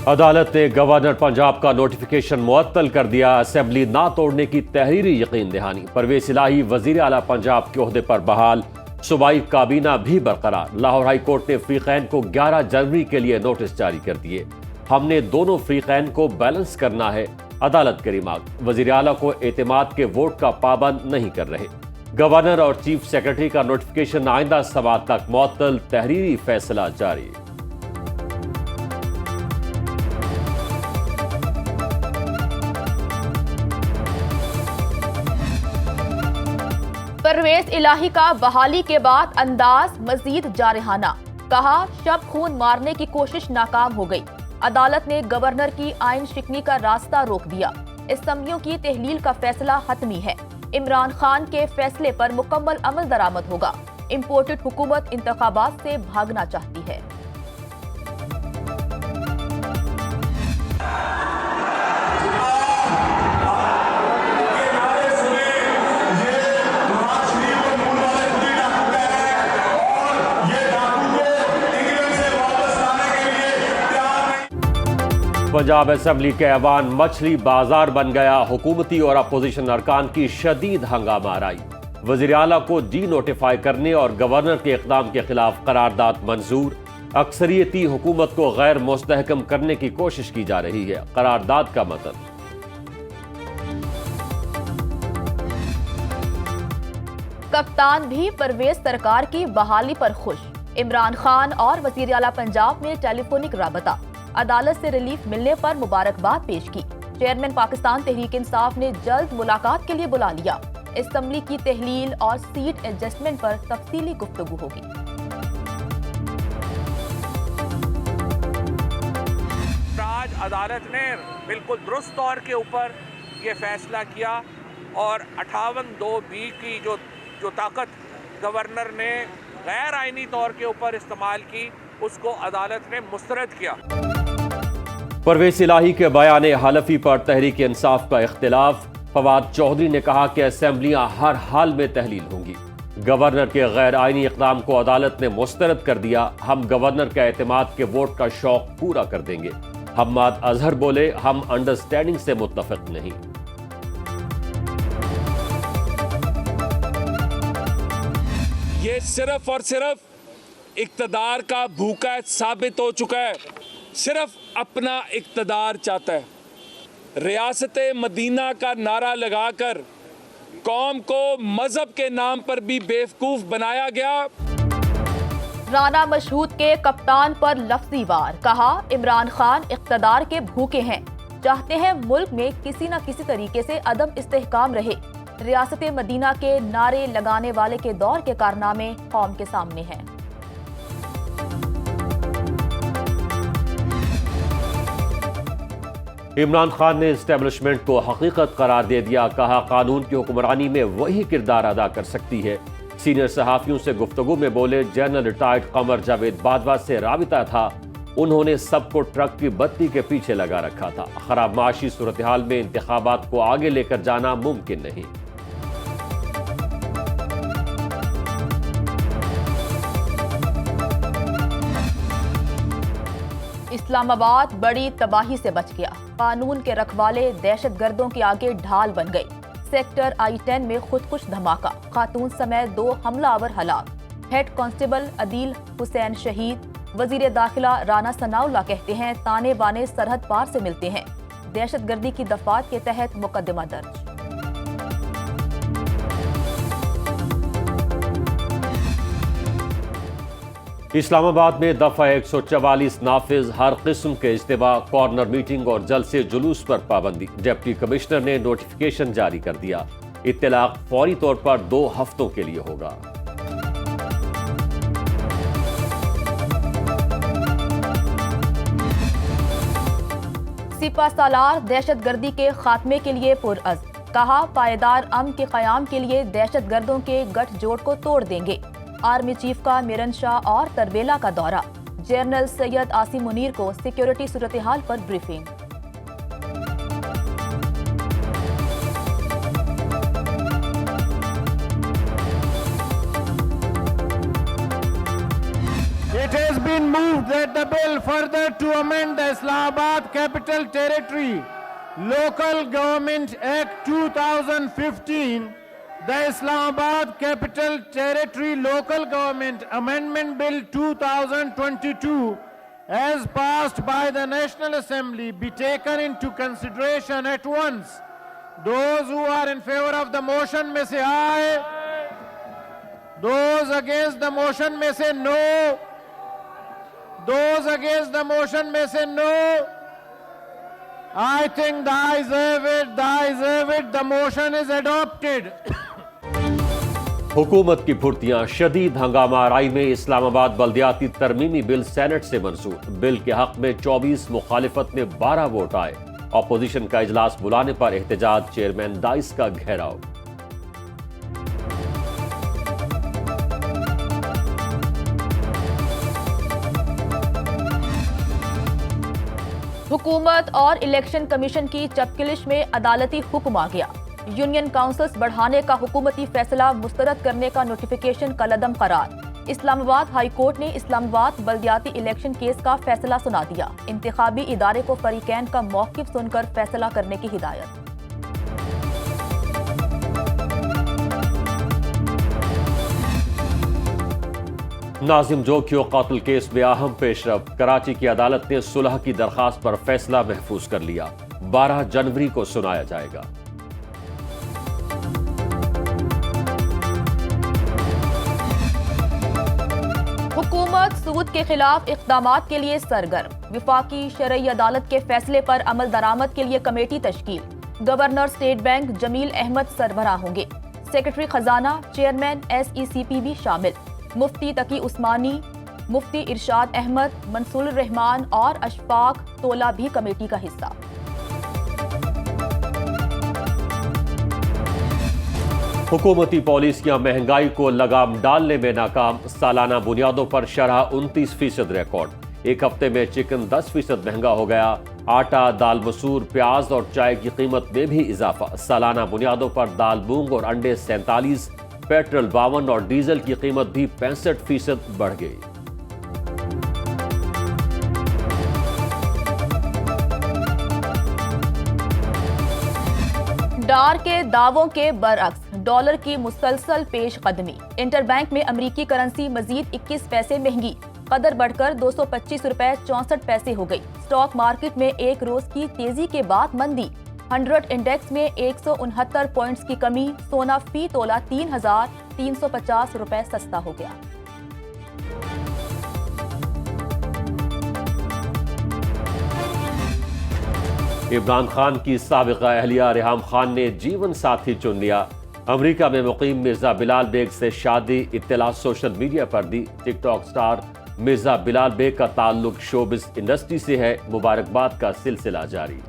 अदालत ने गवर्नर पंजाब का नोटिफिकेशन मुअत्तल कर दिया। असेंबली ना तोड़ने की तहरीरी यकीन दहानी। परवेज इलाही वजीर आला पंजाब के ओहदे पर बहाल। सूबाई काबीना भी बरकरार। लाहौर हाई कोर्ट ने फ्रीकैन को 11 जनवरी के लिए नोटिस जारी कर दिए। हमने दोनों फ्रीकैन को बैलेंस करना है, अदालत के रिमार्क। वजीर आला को एतमाद के वोट का पाबंद नहीं कर रहे। गवर्नर और चीफ सेक्रेटरी का नोटिफिकेशन आइंदा समाअत तक मुअत्तल। तहरीरी फैसला जारी। परवेज इलाही का बहाली के बाद अंदाज मजीद जारहाना। कहा शब खून मारने की कोशिश नाकाम हो गई। अदालत ने गवर्नर की आइन शिकनी का रास्ता रोक दिया। असम्बलियों की तहलील का फैसला हतमी है। इमरान खान के फैसले पर मुकम्मल अमल दरामद होगा। इम्पोर्टेड हुकूमत इंतखाबात से भागना चाहती है। पंजाब असेंबली के ऐवान मछली बाजार बन गया। हुकूमती और अपोजिशन अरकान की शदीद हंगामा आराई। वज़ीर आला को डी नोटिफाई करने और गवर्नर के इक़दाम के खिलाफ करारदाद मंजूर। अक्सरियती हुकूमत को गैर मुस्तहकम करने की कोशिश की जा रही है। करारदाद का मतलब कप्तान भी परवेज सरकार की बहाली पर खुश। इमरान खान और वज़ीर आला पंजाब में टेलीफोनिक राबता। अदालत से रिलीफ मिलने पर मुबारकबाद पेश की। चेयरमैन पाकिस्तान तहरीक इंसाफ ने जल्द मुलाकात के लिए बुला लिया। असेंबली की तहलील और सीट एडजस्टमेंट पर तफसीली गुफ्तगू होगी। आज अदालत ने बिल्कुल दुरुस्त तौर के ऊपर ये फैसला किया और 58(2)(b की जो ताकत गवर्नर ने गैर आइनी तौर के ऊपर इस्तेमाल की, उसको अदालत ने मुस्तरद किया। परवेज इलाही के बयान हलफी पर तहरीक इंसाफ का इख्तिलाफ। फवाद चौधरी ने कहा कि असेंबलियां हर हाल में तहलील होंगी। गवर्नर के गैर आइनी इक़दाम को अदालत ने मुस्तरद कर दिया। हम गवर्नर के एतमाद के वोट का शौक पूरा कर देंगे। हम्माद अजहर बोले, हम अंडरस्टैंडिंग से मुत्तफिक नहीं। ये सिर्फ और सिर्फ इक़्तिदार का भूखा साबित हो चुका है। सिर्फ अपना इक़्तिदार चाहता है। रियासत मदीना का नारा लगाकर कौम को मजहब के नाम पर भी बेवकूफ बनाया गया। राना मशहूद के कप्तान पर लफ्जी वार। कहा इमरान खान इक़्तिदार के भूखे हैं, चाहते हैं मुल्क में किसी न किसी तरीके से अदम इस्तेहकाम रहे। रियासत मदीना के नारे लगाने वाले के दौर के कारनामे कौम के सामने हैं। इमरान खान ने इस्टेब्लिशमेंट को हकीकत करार दे दिया। कहा कानून की हुक्मरानी में वही किरदार अदा कर सकती है। सीनियर सहाफ़ियों से गुफ्तगू में बोले, जनरल रिटायर्ड कमर जावेद बाजवा से राबिता था। उन्होंने सबको ट्रक की बत्ती के पीछे लगा रखा था। खराब माशी सूरत हाल में इंतखाबात को आगे लेकर जाना मुमकिन नहीं। इस्लामाबाद बड़ी तबाही से बच गया। कानून के रखवाले दहशतगर्दों के आगे ढाल बन गए। सेक्टर I-10 में खुदकुश धमाका। खातून समेत 2 हमलावर हलाक। हेड कांस्टेबल अदील हुसैन शहीद। वजीर दाखिला राना सनाउल्लाह कहते हैं, ताने बाने सरहद पार से मिलते हैं। दहशतगर्दी की दफात के तहत मुकदमा दर्ज। इस्लामाबाद में दफा 144 नाफिज। हर किस्म के इज्तिमा, कॉर्नर मीटिंग और जलसे जुलूस पर पाबंदी। डिप्टी कमिश्नर ने नोटिफिकेशन जारी कर दिया। इत्तलाक फौरी तौर पर 2 हफ्तों के लिए होगा। सिपा सालार दहशतगर्दी के खात्मे के लिए पुरअज़्म। कहा पायदार अमन के क़याम के लिए दहशतगर्दों के गठजोड़ को तोड़ देंगे। आर्मी चीफ का मिरन शाह और तरबेला का दौरा। जनरल सैयद आसिम मुनीर को सिक्योरिटी सूरत हाल पर briefing. It has been moved that the bill further to amend the Islamabad Capital Territory Local Government Act 2015, the Islamabad Capital Territory Local Government Amendment Bill 2022, as passed by the National Assembly, be taken into consideration at once. Those who are in favor of the motion may say aye. Those against the motion may say no. Those against the motion may say no. I think the ayes have it, the ayes have it, the motion is adopted. हुकूमत की फुर्तियां, शदीद हंगामा आराई में Islamabad बल्दियाती तरमीमी bill senate से मंजूर। Bill के हक में 24, मुखालिफत में 12 वोट आए। अपोजिशन का इजलास बुलाने पर एहतजाज, चेयरमैन दाइस का घेराव। हुकूमत और इलेक्शन कमीशन की चपकिलिश में अदालती हुक्म आ गया। यूनियन काउंसिल्स बढ़ाने का हुकूमती फैसला मुस्तरद करने का नोटिफिकेशन कलअदम करार। इस्लामाबाद हाई कोर्ट ने इस्लामाबाद बल्दियाती इलेक्शन केस का फैसला सुना दिया। इंतखाबी इदारे को फरीकैन का मौक़िफ़ सुनकर फैसला करने की हिदायत। नाजिम जोकियो कातिल केस में अहम पेशरफ। कराची की अदालत ने सुलह की दरखास्त पर फैसला महफूज कर लिया। 12 जनवरी को सुनाया जाएगा। हुकूमत सूद के खिलाफ इक़दामात के लिए सरगर्म। विफाकी शरई अदालत के फैसले पर अमल दरामद के लिए कमेटी तश्कील। Governor state bank Jamil Ahmed सरबराह होंगे। सेक्रेटरी खजाना, चेयरमैन SECP भी शामिल। मुफ्ती तकी उस्मानी, मुफ्ती इरशाद अहमद, मंसूर रहमान और अशफाक तोला भी कमेटी का हिस्सा। हुकूमती पॉलिसियां महंगाई को लगाम डालने में नाकाम। सालाना बुनियादों पर शरह 29% रिकॉर्ड। एक हफ्ते में चिकन 10% महंगा हो गया। आटा, दाल मसूर, प्याज और चाय की कीमत में भी इजाफा। सालाना बुनियादों पर दाल, मूंग और अंडे 47, पेट्रोल 52 और डीजल की कीमत भी 65% बढ़ गई। डार के दावों के बरअक्स डॉलर की मुसलसल पेश कदमी। इंटरबैंक में अमरीकी करेंसी मजीद 21 पैसे महंगी। कदर बढ़कर 225 रुपए 64 पैसे हो गई। स्टॉक मार्केट में एक रोज की तेजी के बाद मंदी। 100 इंडेक्स में 169 पॉइंट्स की कमी। सोना फी तोला 3,350 रुपए सस्ता हो गया। इमरान खान की साबिका अहलिया रेहाम खान ने जीवन साथी चुन लिया। अमेरिका में मुकीम मिर्जा बिलाल बेग से शादी। इत्तला सोशल मीडिया पर दी। टिकटॉक स्टार मिर्जा बिलाल बेग का ताल्लुक शोबिस इंडस्ट्री से है। मुबारकबाद का सिलसिला जारी।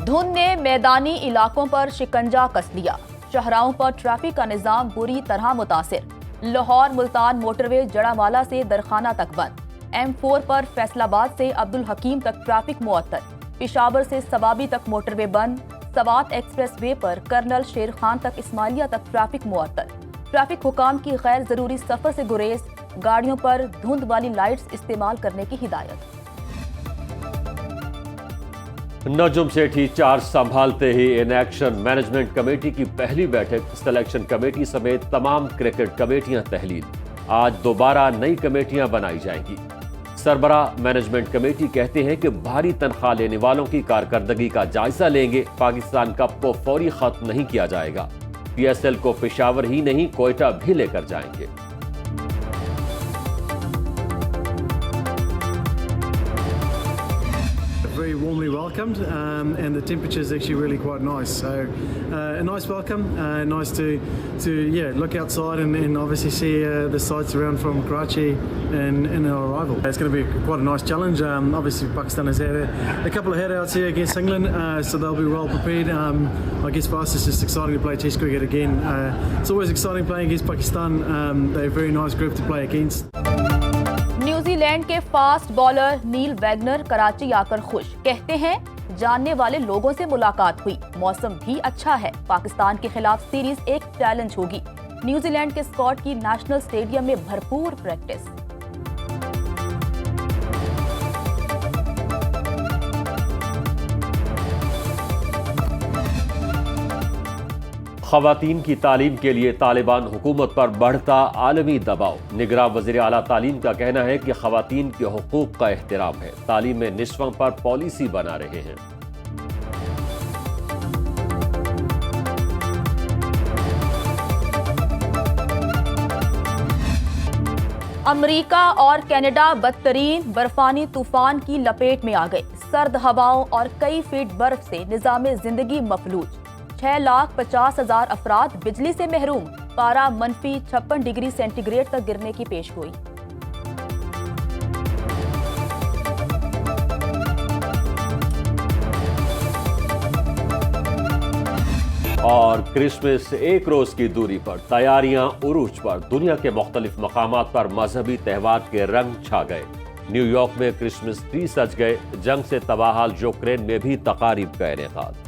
धुंध ने मैदानी इलाकों पर शिकंजा कस लिया। शहराओं पर ट्रैफिक का निजाम बुरी तरह मुतासिर। लाहौर मुल्तान मोटरवे जड़ावाला से दरखाना तक बंद। M4 पर फैसलाबाद से अब्दुल हकीम तक ट्रैफिक मुअत्तल। पेशावर से सवाबी तक मोटरवे बंद। सवात एक्सप्रेस वे पर कर्नल शेर खान तक इस्माइलिया तक ट्रैफिक मुअत्तल। ट्रैफिक हुकाम की गैर जरूरी सफर से गुरेज। गाड़ियों पर धुंध वाली लाइट्स इस्तेमाल करने की हिदायत। नजम सेठी चार्ज संभालते ही इन एक्शन। मैनेजमेंट कमेटी की पहली बैठक। सिलेक्शन कमेटी समेत तमाम क्रिकेट कमेटियां तहलील। आज दोबारा नई कमेटियां बनाई जाएंगी। सरबराह मैनेजमेंट कमेटी कहते हैं कि भारी तनख्वाह लेने वालों की कारकर्दगी का जायजा लेंगे। पाकिस्तान कप को फौरी खत्म नहीं किया जाएगा। PSL को पेशावर ही नहीं कोयटा भी लेकर जाएंगे। Very warmly welcomed, and the temperature is actually really quite nice. So a nice welcome, nice to look outside and obviously see the sights around from Karachi and our arrival. It's going to be quite a nice challenge. Obviously Pakistan has had a couple of headouts here against England, so they'll be well prepared. I guess for us it's just exciting to play Test cricket again. It's always exciting playing against Pakistan. They're a very nice group to play against. New Zealand के fast bowler Neil Wagner Karachi आकर खुश। कहते हैं जानने वाले लोगों से मुलाकात हुई। मौसम भी अच्छा है। पाकिस्तान के खिलाफ सीरीज एक चैलेंज होगी। न्यूजीलैंड के स्क्वाड की नेशनल स्टेडियम में भरपूर प्रैक्टिस। ख़वातीन की तालीम के लिए तालिबान हुकूमत पर बढ़ता आलमी दबाव। निगरान वज़ीर आला तालीम का कहना है कि ख़वातीन के हुकूक का एहतराम है। तालीम में निस्वों पर पॉलिसी बना रहे हैं। अमेरिका और कनाडा बदतरीन बर्फानी तूफान की लपेट में आ गए। सर्द हवाओं और कई फीट बर्फ से निज़ाम जिंदगी मफलूज। 6,50,000 अफराद बिजली से महरूम। पारा -56 डिग्री सेंटीग्रेड तक गिरने की पेशगोई। और क्रिसमस एक रोज की दूरी पर तैयारियां उरूज पर। दुनिया के मुख्तलिफ मकामात पर मजहबी त्यौहार के रंग छा गए। न्यूयॉर्क में क्रिसमस ट्री सज गए। जंग से तबाहाल यूक्रेन में भी तकारीब का इनेकाद।